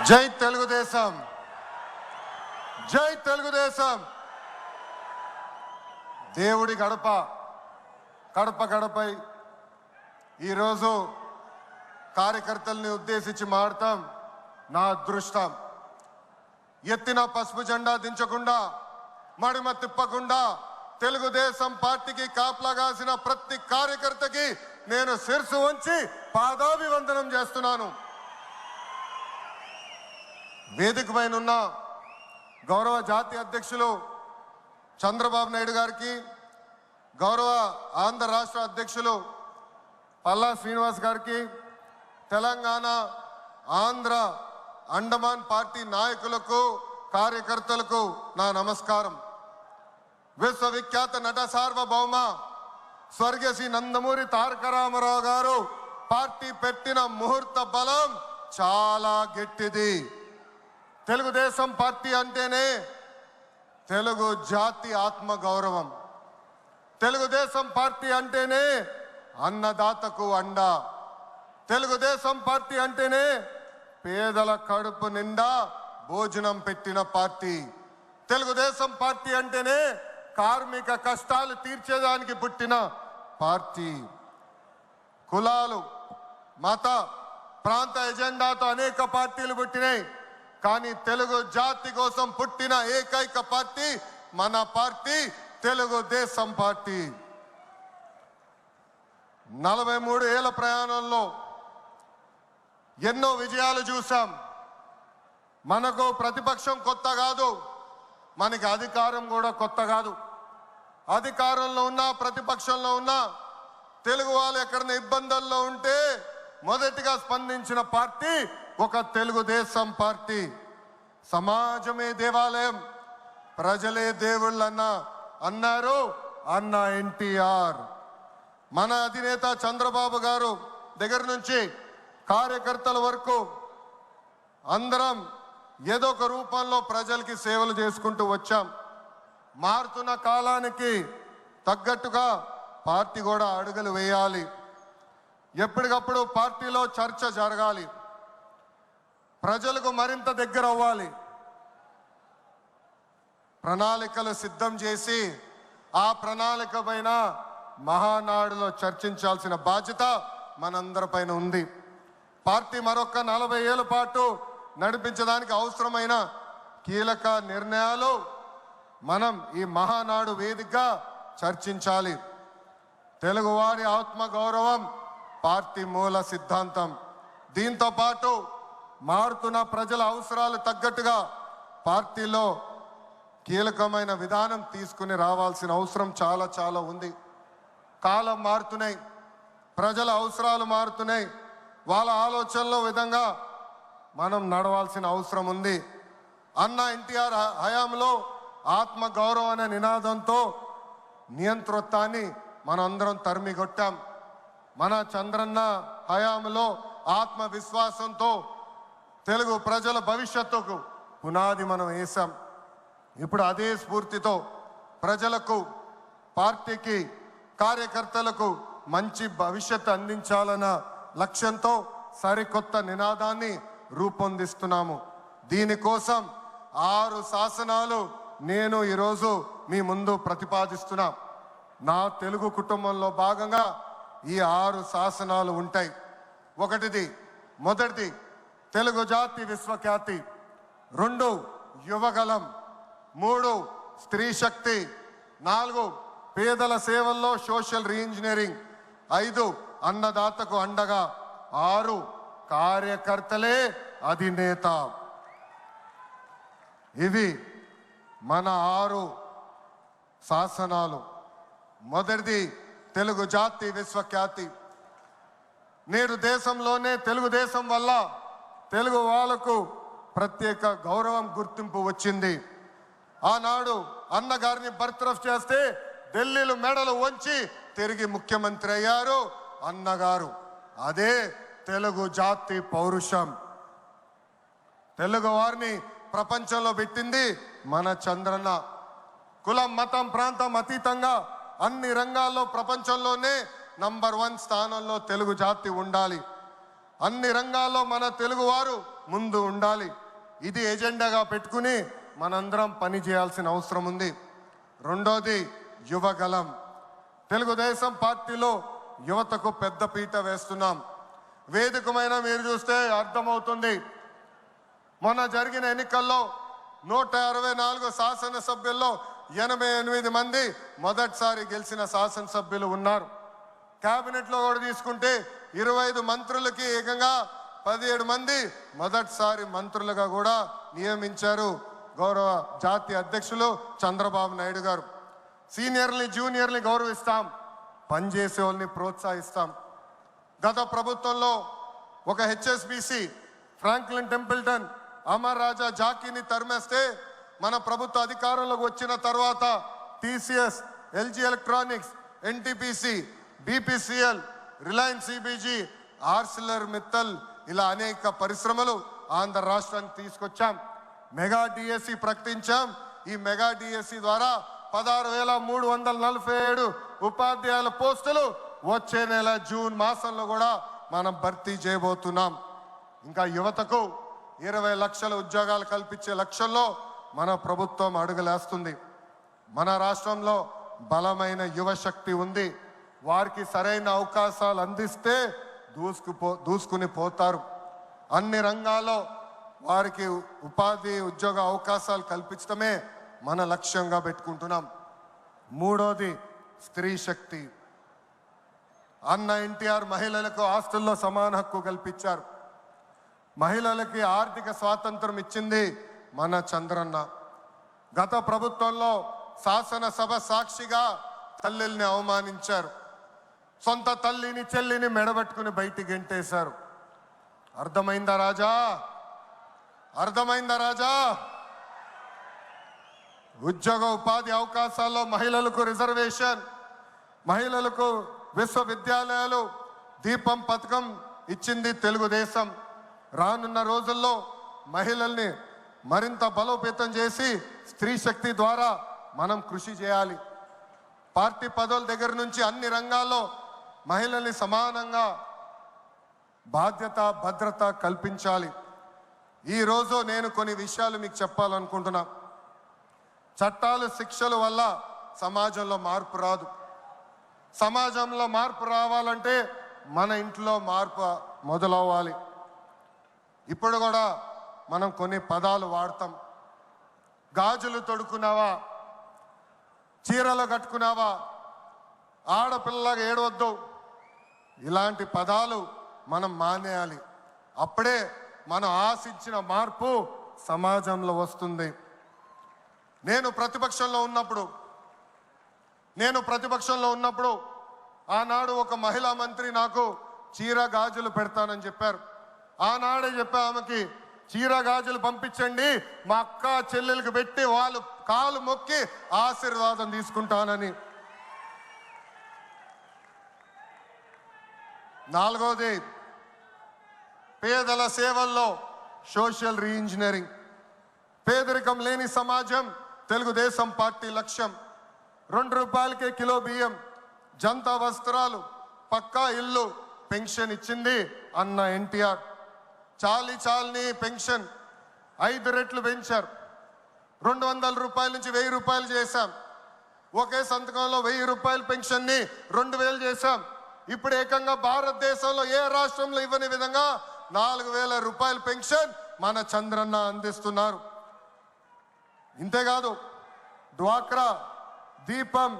జై తెలుగుదేశం, జై తెలుగుదేశం. దేవుడి గడప గడప గడపై ఈరోజు కార్యకర్తల్ని ఉద్దేశించి మాడతాం. నా అదృష్టం, ఎత్తిన పసుపు జెండా దించకుండా, మడిమ తిప్పకుండా తెలుగుదేశం పార్టీకి కాపలాగాసిన ప్రతి కార్యకర్తకి నేను శిరసు వంచి పాదాభివందనం చేస్తున్నాను. వేదిక పైన ఉన్న గౌరవ జాతీయ అధ్యక్షులు చంద్రబాబు నాయుడు గారికి, గౌరవ ఆంధ్ర రాష్ట్ర అధ్యక్షులు పల్లా శ్రీనివాస్ గారికి, తెలంగాణ ఆంధ్ర అండమాన్ పార్టీ నాయకులకు, కార్యకర్తలకు నా నమస్కారం. విశ్వవిఖ్యాత నట సార్వభౌమ స్వర్గీయ శ్రీ నందమూరి తారక రామారావు గారు పార్టీ పెట్టిన ముహూర్త బలం చాలా గట్టిది. తెలుగుదేశం పార్టీ అంటేనే తెలుగు జాతి ఆత్మ గౌరవం. తెలుగుదేశం పార్టీ అంటేనే అన్నదాతకు అండ. తెలుగుదేశం పార్టీ అంటేనే పేదల కడుపు నిండా భోజనం పెట్టిన పార్టీ. తెలుగుదేశం పార్టీ అంటేనే కార్మిక కష్టాలు తీర్చేదానికి పుట్టిన పార్టీ. కులాలు, మత, ప్రాంత ఎజెండాతో అనేక పార్టీలు పుట్టినాయి. కానీ తెలుగు జాతి కోసం పుట్టిన ఏకైక పార్టీ మన పార్టీ తెలుగుదేశం పార్టీ. 43 ఏళ్ల ప్రయాణంలో ఎన్నో విజయాలు చూసాం. మనకు ప్రతిపక్షం కొత్త కాదు, మనకి అధికారం కూడా కొత్త కాదు. అధికారంలో ఉన్నా ప్రతిపక్షంలో ఉన్నా తెలుగు వాళ్ళు ఎక్కడైనా ఇబ్బందుల్లో ఉంటే మొదటిగా స్పందించిన పార్టీ ఒక తెలుగుదేశం పార్టీ. సమాజమే దేవాలయం, ప్రజలే దేవుళ్ళన్న అన్నారు అన్న ఎన్టీఆర్. మన అధినేత చంద్రబాబు గారు దగ్గర నుంచి కార్యకర్తల వరకు అందరం ఏదో ఒక రూపంలో ప్రజలకి సేవలు చేసుకుంటూ వచ్చాం. మారుతున్న కాలానికి తగ్గట్టుగా పార్టీ కూడా అడుగులు వేయాలి. ఎప్పటికప్పుడు పార్టీలో చర్చ జరగాలి, ప్రజలకు మరింత దగ్గర అవ్వాలి. ప్రణాళికలు సిద్ధం చేసి ఆ ప్రణాళిక పైన మహానాడులో చర్చించాల్సిన బాధ్యత మనందరిపైన ఉంది. పార్టీ మరొక 40 ఏళ్ల పాటు నడిపించడానికి అవసరమైన కీలక నిర్ణయాలు మనం ఈ మహానాడు వేదికగా చర్చించాలి. తెలుగువారి ఆత్మగౌరవం పార్టీ మూల సిద్ధాంతం. దీంతో పాటు మారుతున్న ప్రజల అవసరాలు తగ్గట్టుగా పార్టీలో కీలకమైన విధానం తీసుకుని రావాల్సిన అవసరం చాలా చాలా ఉంది. కాలం మారుతున్నాయి, ప్రజల అవసరాలు మారుతున్నాయి. వాళ్ళ ఆలోచనల విధంగా మనం నడవాల్సిన అవసరం ఉంది. అన్న ఎన్టీఆర్ హయాంలో ఆత్మ గౌరవం అనే నినాదంతో నియంతృత్వాన్ని మనందరం తరిమికొట్టాం. మన చంద్రన్న హయాంలో ఆత్మవిశ్వాసంతో తెలుగు ప్రజల భవిష్యత్తుకు పునాది మనం వేశాం. ఇప్పుడు అదే స్ఫూర్తితో ప్రజలకు, పార్టీకి, కార్యకర్తలకు మంచి భవిష్యత్తు అందించాలన్న లక్ష్యంతో సరికొత్త నినాదాన్ని రూపొందిస్తున్నాము. దీనికోసం 6 శాసనాలు నేను ఈరోజు మీ ముందు ప్రతిపాదిస్తున్నా. నా తెలుగు కుటుంబంలో భాగంగా ఈ 6 శాసనాలు ఉంటాయి. మొదటిది తెలుగు జాతి విశ్వఖ్యాతి, 2 యువగలం, 3 స్త్రీ శక్తి, 4 పేదల సేవల్లో సోషల్ రీఇంజనీరింగ్, 5 అన్నదాతకు అండగా, 6 కార్యకర్తలే అధినేత. ఇవి మన 6 శాసనాలు. మొదటిది తెలుగు జాతి విశ్వఖ్యాతి. నేడు దేశంలోనే తెలుగుదేశం వల్ల తెలుగు వాళ్ళకు ప్రత్యేక గౌరవం, గుర్తింపు వచ్చింది. ఆనాడు అన్నగారిని బర్తరఫ్ చేస్తే ఢిల్లీలో మెడలు వంచి తిరిగి ముఖ్యమంత్రి అయ్యారు అన్నగారు. అదే తెలుగు జాతి పౌరుషం. తెలుగు వారిని ప్రపంచంలో పెట్టింది మన చంద్రన్న. కులం, మతం, ప్రాంతం అతీతంగా అన్ని రంగాల్లో ప్రపంచంలోనే నంబర్ 1 స్థానంలో తెలుగు జాతి ఉండాలి. అన్ని రంగాల్లో మన తెలుగువారు ముందు ఉండాలి. ఇది ఎజెండాగా పెట్టుకుని మనందరం పని చేయాల్సిన అవసరం ఉంది. రెండోది యువగలం. తెలుగుదేశం పార్టీలో యువతకు పెద్ద పీట వేస్తున్నాం. వేదికమైన మీరు చూస్తే అర్థమవుతుంది. మొన్న జరిగిన ఎన్నికల్లో 164 శాసనసభ్యుల్లో 88 మంది మొదటిసారి గెలిచిన శాసనసభ్యులు ఉన్నారు. కేబినెట్లో కూడా తీసుకుంటే 25 మంత్రులకి ఏకంగా 17 మంది మొదటిసారి మంత్రులుగా కూడా నియమించారు గౌరవ జాతీయ అధ్యక్షులు చంద్రబాబు నాయుడు గారు. సీనియర్ని జూనియర్ని గౌరవిస్తాం, పనిచేసే వాళ్ళని ప్రోత్సహిస్తాం. గత ప్రభుత్వంలో ఒక HSBC Franklin Templeton Amar Raja జాకీని తరిమేస్తే మన ప్రభుత్వ అధికారంలోకి వచ్చిన తర్వాత TCS, LG electronics, NTPC, BPCL, Reliance CBG, Arcelor Mittal ఇలా అనేక పరిశ్రమలు ఆంధ్ర రాష్ట్రానికి తీసుకొచ్చాం. మెగా డిఎస్సి ప్రకటించాం. ఈ మెగా డిఎస్సి ద్వారా 16,347 ఉపాధ్యాయుల పోస్టులు వచ్చే నెల జూన్ మాసంలో కూడా మనం భర్తీ చేయబోతున్నాం. ఇంకా యువతకు 20 లక్షల ఉద్యోగాలు కల్పించే లక్ష్యంలో మన ప్రభుత్వం అడుగులేస్తుంది. మన రాష్ట్రంలో బలమైన యువశక్తి ఉంది. వారికి సరైన అవకాశాలు అందిస్తే దూసుకుని పోతారు. అన్ని రంగాల్లో వారికి ఉపాధి ఉద్యోగ అవకాశాలు కల్పించడమే మన లక్ష్యంగా పెట్టుకుంటున్నాం. మూడోది స్త్రీ శక్తి. అన్న ఎన్టీఆర్ మహిళలకు ఆస్తుల్లో సమాన హక్కు కల్పించారు. మహిళలకి ఆర్థిక స్వాతంత్రం ఇచ్చింది మన చంద్రన్న. గత ప్రభుత్వంలో శాసనసభ సాక్షిగా తల్లిల్ని అవమానించారు. సొంత తల్లిని చెల్లిని మెడబెట్టుకుని బయటికి గెంటేశారు. అర్థమైందా రాజా? అర్థమైందా రాజా? ఉద్యోగ ఉపాధి అవకాశాల్లో మహిళలకు రిజర్వేషన్, మహిళలకు విశ్వవిద్యాలయాలు, దీపం పథకం ఇచ్చింది తెలుగుదేశం. రానున్న రోజుల్లో మహిళల్ని మరింత బలోపేతం చేసి స్త్రీ శక్తి ద్వారా మనం కృషి చేయాలి. పార్టీ పదవుల దగ్గర నుంచి అన్ని రంగాల్లో మహిళల్ని సమానంగా బాధ్యత భద్రత కల్పించాలి. ఈరోజు నేను కొన్ని విషయాలు మీకు చెప్పాలనుకుంటున్నా. చట్టాలు శిక్షల వల్ల సమాజంలో మార్పు రాదు. సమాజంలో మార్పు రావాలంటే మన ఇంట్లో మార్పు మొదలవ్వాలి. ఇప్పుడు కూడా మనం కొన్ని పదాలు వాడతాం. గాజులు తొడుకున్నావా, చీరలు కట్టుకున్నావా, ఆడపిల్లగా ఏడవద్దు, ఇలాంటి పదాలు మనం మానేయాలి. అప్పుడే మనం ఆశించిన మార్పు సమాజంలో వస్తుంది. నేను ప్రతిపక్షంలో ఉన్నప్పుడు ఆనాడు ఒక మహిళా మంత్రి నాకు చీర గాజులు పెడతానని చెప్పారు. ఆనాడే చెప్పా ఆమెకి, చీర గాజులు పంపించండి, మా అక్క చెల్లెలకు పెట్టి వాళ్ళు కాలు మొక్కి ఆశీర్వాదం తీసుకుంటానని. నాలుగోది పేదల సేవల్లో సోషల్ రీఇంజనీరింగ్. పేదరికం లేని సమాజం తెలుగుదేశం పార్టీ లక్ష్యం. 2 రూపాయలకే కిలో బియ్యం, జంతా వస్త్రాలు, పక్కా ఇల్లు, పెన్షన్ ఇచ్చింది అన్న ఎన్టీఆర్. చాలని పెన్షన్ 5 రెట్లు పెంచారు. 200 రూపాయల నుంచి 1000 రూపాయలు చేశాం. ఒకే సంతకంలో 1000 రూపాయల పెన్షన్ని 2000 చేశాం. ఇప్పుడు ఏకంగా భారతదేశంలో ఏ రాష్ట్రంలో ఇవ్వని విధంగా 4000 రూపాయల పెన్షన్ మన చంద్రన్న అందిస్తున్నారు. ఇంతేకాదు డ్వాక్రా, దీపం,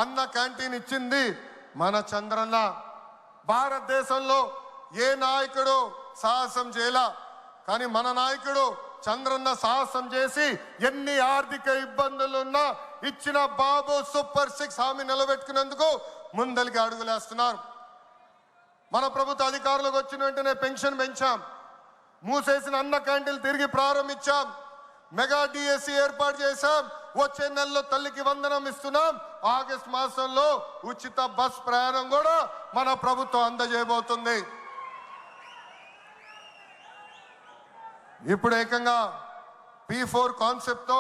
అన్న క్యాంటీన్ ఇచ్చింది మన చంద్రన్న. భారతదేశంలో ఏ నాయకుడు సాహసం చేయలా, కానీ మన నాయకుడు చంద్రన్న సాహసం చేసి ఎన్ని ఆర్థిక ఇబ్బందులున్నా ఇచ్చిన బాబు సూపర్ 6 హామీ నిలబెట్టుకునేందుకు ముందలికి అడుగులేస్తున్నారు. మన ప్రభుత్వ అధికారులకు వచ్చిన వెంటనే పెన్షన్ పెంచాం. మూసేసిన అన్న క్యాంటీన్లు తిరిగి ప్రారంభించాం. మెగా డిఎస్సి ఏర్పాటు చేశాం. వచ్చే నెలలో తల్లికి వందనం ఇస్తున్నాం. ఆగస్టు మాసంలో ఉచిత బస్ ప్రయాణం కూడా మన ప్రభుత్వం అందజేయబోతుంది. ఇప్పుడు ఏకంగా P4 కాన్సెప్ట్తో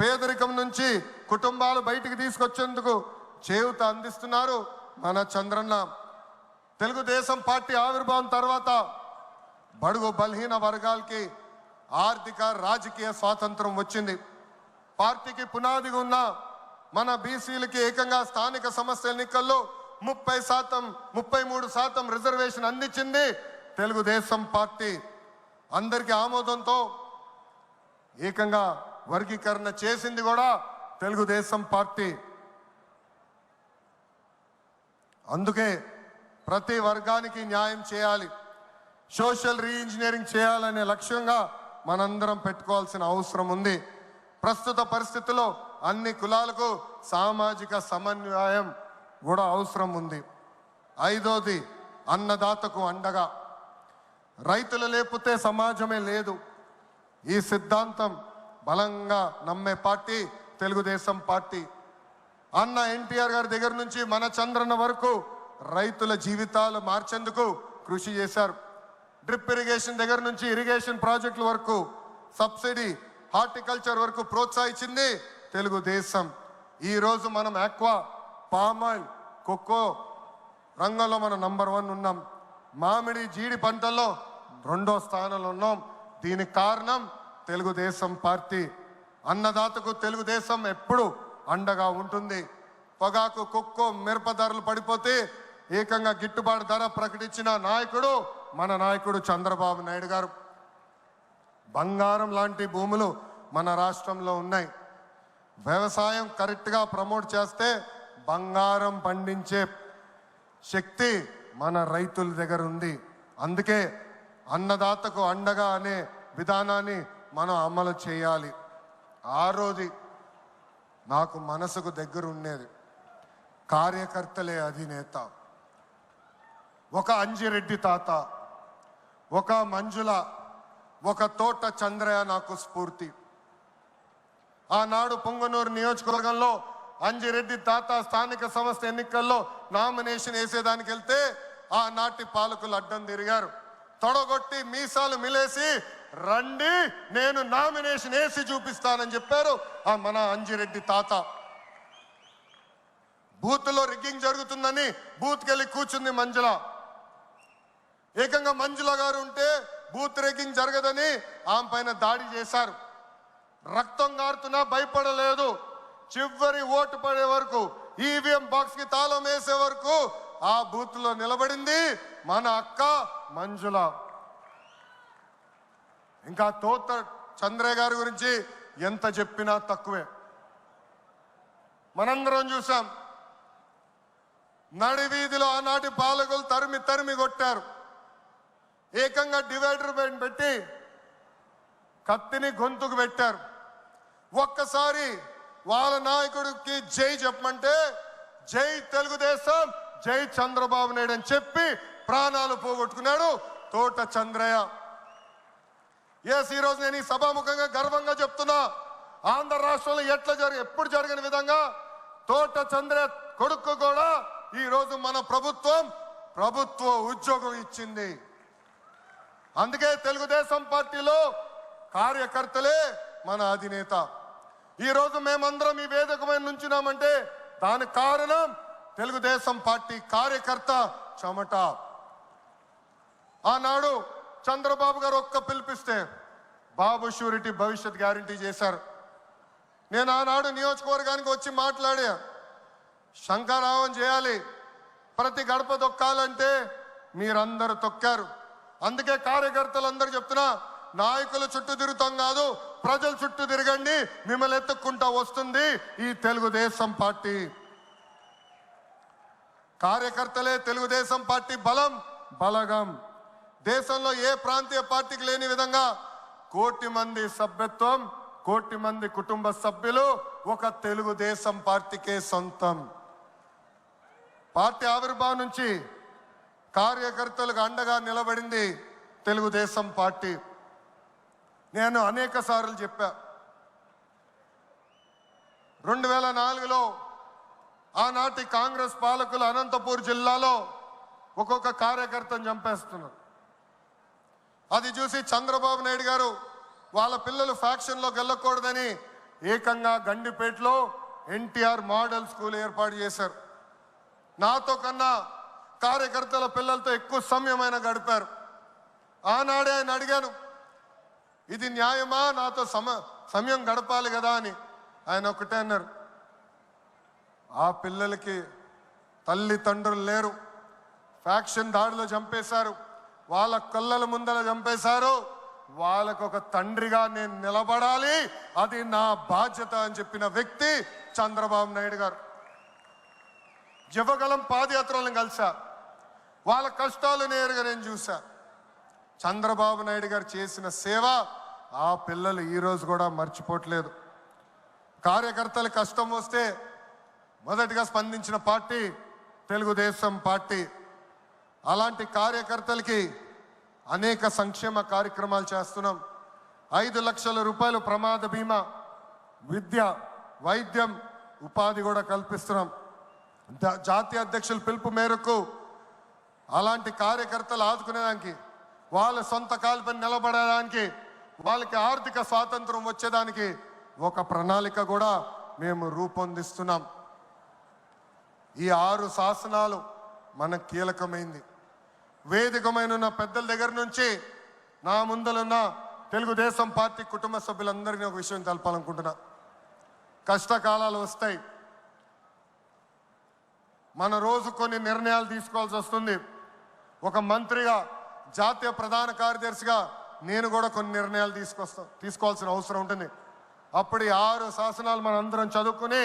పేదరికం నుంచి కుటుంబాలు బయటికి తీసుకొచ్చేందుకు చేయూత అందిస్తున్నారు మన చంద్రన్న. తెలుగుదేశం పార్టీ ఆవిర్భావం తర్వాత బడుగు బలహీన వర్గాలకి ఆర్థిక రాజకీయ స్వాతంత్రం వచ్చింది. పార్టీకి పునాదిగా ఉన్న మన బీసీలకి ఏకంగా స్థానిక సంస్థల ఎన్నికల్లో 33% రిజర్వేషన్ అందించింది తెలుగుదేశం పార్టీ. అందరికీ ఆమోదంతో ఏకంగా వర్గీకరణ చేసింది కూడా తెలుగుదేశం పార్టీ. అందుకే ప్రతి వర్గానికి న్యాయం చేయాలి, సోషల్ రీఇంజనీరింగ్ చేయాలనే లక్ష్యంగా మనందరం పెట్టుకోవాల్సిన అవసరం ఉంది. ప్రస్తుత పరిస్థితుల్లో అన్ని కులాలకు సామాజిక సమన్వయం కూడా అవసరం ఉంది. ఐదోది అన్నదాతకు అండగా. రైతులు లేకపోతే సమాజమే లేదు. ఈ సిద్ధాంతం బలంగా నమ్మే పార్టీ తెలుగుదేశం పార్టీ. అన్న ఎన్టీఆర్ గారి దగ్గర నుంచి మన చంద్రన్న వరకు రైతుల జీవితాలు మార్చేందుకు కృషి చేశారు. డ్రిప్ ఇరిగేషన్ దగ్గర నుంచి ఇరిగేషన్ ప్రాజెక్టుల వరకు, సబ్సిడీ హార్టికల్చర్ వరకు ప్రోత్సహించింది తెలుగుదేశం. ఈరోజు మనం ఆక్వా, పామాయిల్, కోకో రంగంలో మనం నంబర్ 1 ఉన్నాం. మామిడి, జీడి పంటల్లో 2వ స్థానంలో ఉన్నాం. దీనికి కారణం తెలుగుదేశం పార్టీ. అన్నదాతకు తెలుగుదేశం ఎప్పుడు అండగా ఉంటుంది. పొగాకు, కొక్కో, మిరప ధరలు పడిపోతే ఏకంగా గిట్టుబాటు ధర ప్రకటించిన నాయకుడు మన నాయకుడు చంద్రబాబు నాయుడు గారు. బంగారం లాంటి భూములు మన రాష్ట్రంలో ఉన్నాయి. వ్యవసాయం కరెక్ట్గా ప్రమోట్ చేస్తే బంగారం పండించే శక్తి మన రైతుల దగ్గర ఉంది. అందుకే అన్నదాతకు అండగా అనే విధానాన్ని మనం అమలు చేయాలి. ఆరోది నాకు మనసుకు దగ్గర ఉండేది, కార్యకర్తలే అధినేత. ఒక అంజిరెడ్డి తాత, ఒక మంజుల, ఒక తోట చంద్రయ్య నాకు స్ఫూర్తి. ఆనాడు పొంగనూరు నియోజకవర్గంలో అంజిరెడ్డి తాత స్థానిక సంస్థ ఎన్నికల్లో నామినేషన్ వేసేదానికి వెళ్తే ఆనాటి పాలకులు అడ్డం తిరిగారు. తొడగొట్టి మీసాలు మిలేసి రండి నేను నామినేషన్ వేసి చూపిస్తానని చెప్పారు ఆ మన అంజిరెడ్డి తాత. బూత్లో రిగ్గింగ్ జరుగుతుందని బూత్కెళ్ళి కూర్చుంది మంజుల. ఏకంగా మంజుల గారు ఉంటే బూత్ రిగ్గింగ్ జరగదని ఆమె పైన దాడి చేశారు. రక్తం గారుతున్నా భయపడలేదు. చివరి ఓటు పడే వరకు, ఈవీఎం బాక్స్ కి తాళం వేసే వరకు ఆ బూత్ లో నిలబడింది మన అక్క మంజుల. ఇంకా తోట చంద్రయ్య గారి గురించి ఎంత చెప్పినా తక్కువే. మనందరం చూసాం, నడి వీధిలో ఆనాటి పాలకులు తరిమి తరిమి కొట్టారు. ఏకంగా డివైడర్ పెట్టి కత్తిని గొంతుకు పెట్టారు. ఒక్కసారి వాళ్ళ నాయకుడికి జై చెప్పమంటే జై తెలుగుదేశం, జై చంద్రబాబు నాయుడు అని చెప్పి ప్రాణాలు పోగొట్టుకున్నాడు తోట చంద్రయ్య. ఈరోజు నేను ఈ సభాముఖంగా గర్వంగా చెప్తున్నా, ఆంధ్ర రాష్ట్రంలో ఎప్పుడు జరగని విధంగా తోట చంద్రయ్య కొడుకు కూడా ఈరోజు మన ప్రభుత్వ ఉద్యోగం ఇచ్చింది. అందుకే తెలుగుదేశం పార్టీలో కార్యకర్తలే మన అధినేత. ఈరోజు మేమందరం ఈ వేదిక మీద నుంచున్నామంటే దానికి కారణం తెలుగుదేశం పార్టీ కార్యకర్త చెమట. ఆనాడు చంద్రబాబు గారు ఒక్క పిలిపిస్తే బాబు షూరిటీ భవిష్యత్ గ్యారంటీ చేశారు. నేను ఆనాడు నియోజకవర్గానికి వచ్చి మాట్లాడా, శంఖారావం చేయాలి, ప్రతి గడప తొక్కాలంటే మీరందరూ తొక్కారు. అందుకే కార్యకర్తలందరూ చెప్తున్నా, నాయకుల చుట్టూ తిరుగుతాం కాదు, ప్రజల చుట్టూ తిరగండి, మిమ్మల్ని ఎత్తుక్కుంటా వస్తుంది ఈ తెలుగుదేశం పార్టీ. కార్యకర్తలే తెలుగుదేశం పార్టీ బలగం. దేశంలో ఏ ప్రాంతీయ పార్టీకి లేని విధంగా 1 కోటి మంది సభ్యత్వం, 1 కోటి మంది కుటుంబ సభ్యులు ఒక తెలుగుదేశం పార్టీకే సొంతం. పార్టీ ఆవిర్భావం నుంచి కార్యకర్తలకు అండగా నిలబడింది తెలుగుదేశం పార్టీ. నేను అనేక సార్లు చెప్పా, 2004లో ఆనాటి కాంగ్రెస్ పాలకులు అనంతపూర్ జిల్లాలో ఒక్కొక్క కార్యకర్తను చంపేస్తున్నారు. అది చూసి చంద్రబాబు నాయుడు గారు వాళ్ళ పిల్లలు ఫ్యాక్షన్లోకి వెళ్ళకూడదని ఏకంగా గండిపేటలో ఎన్టీఆర్ మోడల్ స్కూల్ ఏర్పాటు చేశారు. నాతో కన్నా కార్యకర్తల పిల్లలతో ఎక్కువ సమయమైన గడిపారు. ఆనాడే ఆయన అడిగాను, ఇది న్యాయమా, నాతో సమయం గడపాలి కదా అని. ఆయన ఒకటే అన్నారు, ఆ పిల్లలకి తల్లిదండ్రులు లేరు, ఫ్యాక్షన్ దాడిలో చంపేశారు, వాళ్ళ కళ్ళల ముందర చంపేశారు, వాళ్ళకు ఒక తండ్రిగా నేను నిలబడాలి, అది నా బాధ్యత అని చెప్పిన వ్యక్తి చంద్రబాబు నాయుడు గారు. యువగలం పాదయాత్రలను కలిసా, వాళ్ళ కష్టాలు నేరుగా నేను చూసా. చంద్రబాబు నాయుడు గారు చేసిన సేవ ఆ పిల్లలు ఈరోజు కూడా మర్చిపోవట్లేదు. కార్యకర్తల కష్టం వస్తే మొదటిగా స్పందించిన పార్టీ తెలుగుదేశం పార్టీ. అలాంటి కార్యకర్తలకి అనేక సంక్షేమ కార్యక్రమాలు చేస్తున్నాం. 5 లక్షల రూపాయలు ప్రమాద బీమా, విద్య, వైద్యం, ఉపాధి కూడా కల్పిస్తున్నాం. జాతీయ అధ్యక్షుల పిలుపు మేరకు అలాంటి కార్యకర్తలు ఆదుకునేదానికి, వాళ్ళ సొంత కాలుపై నిలబడడానికి, వాళ్ళకి ఆర్థిక స్వాతంత్రం వచ్చేదానికి ఒక ప్రణాళిక కూడా మేము రూపొందిస్తున్నాం. ఈ 6 శాసనాలు మనకు కీలకమైంది. వేదికమైన పెద్దల దగ్గర నుంచి నా ముందలున్న తెలుగుదేశం పార్టీ కుటుంబ సభ్యులందరినీ ఒక విషయం తెలపాలనుకుంటున్నా. కష్టకాలాలు వస్తాయి, మన రోజు కొన్ని నిర్ణయాలు తీసుకోవాల్సి వస్తుంది. ఒక మంత్రిగా, జాతీయ ప్రధాన కార్యదర్శిగా నేను కూడా కొన్ని నిర్ణయాలు తీసుకోవాల్సిన అవసరం ఉంటుంది. అప్పుడు ఈ 6 శాసనాలు మనందరం చదువుకుని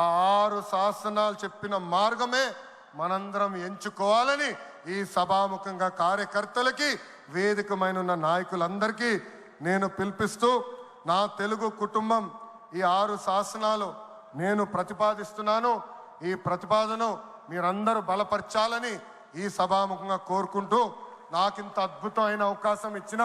ఆ 6 శాసనాలు చెప్పిన మార్గమే మనందరం ఎంచుకోవాలని ఈ సభాముఖంగా కార్యకర్తలకి, వేదికమైన నాయకులందరికీ నేను పిలిపిస్తూ, నా తెలుగు కుటుంబం ఈ 6 శాసనాలు నేను ప్రతిపాదిస్తున్నాను. ఈ ప్రతిపాదన మీరందరూ బలపరచాలని ఈ సభాముఖంగా కోరుకుంటూ, నాకింత అద్భుతమైన అవకాశం ఇచ్చిన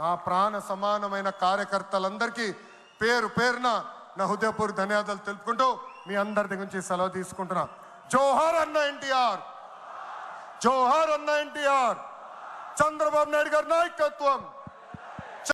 నా ప్రాణ సమానమైన కార్యకర్తలందరికీ పేరు పేరున నా హృదయపూర్వక ధన్యవాదాలు తెలుపుకుంటూ మీ అందరి దగ్గర నుంచి సెలవు తీసుకుంటున్నా. జోహార్ అన్న ఎన్టీఆర్, జోహార్ అన్న ఎన్టీఆర్, చంద్రబాబు నాయుడు గారి నాయకత్వం.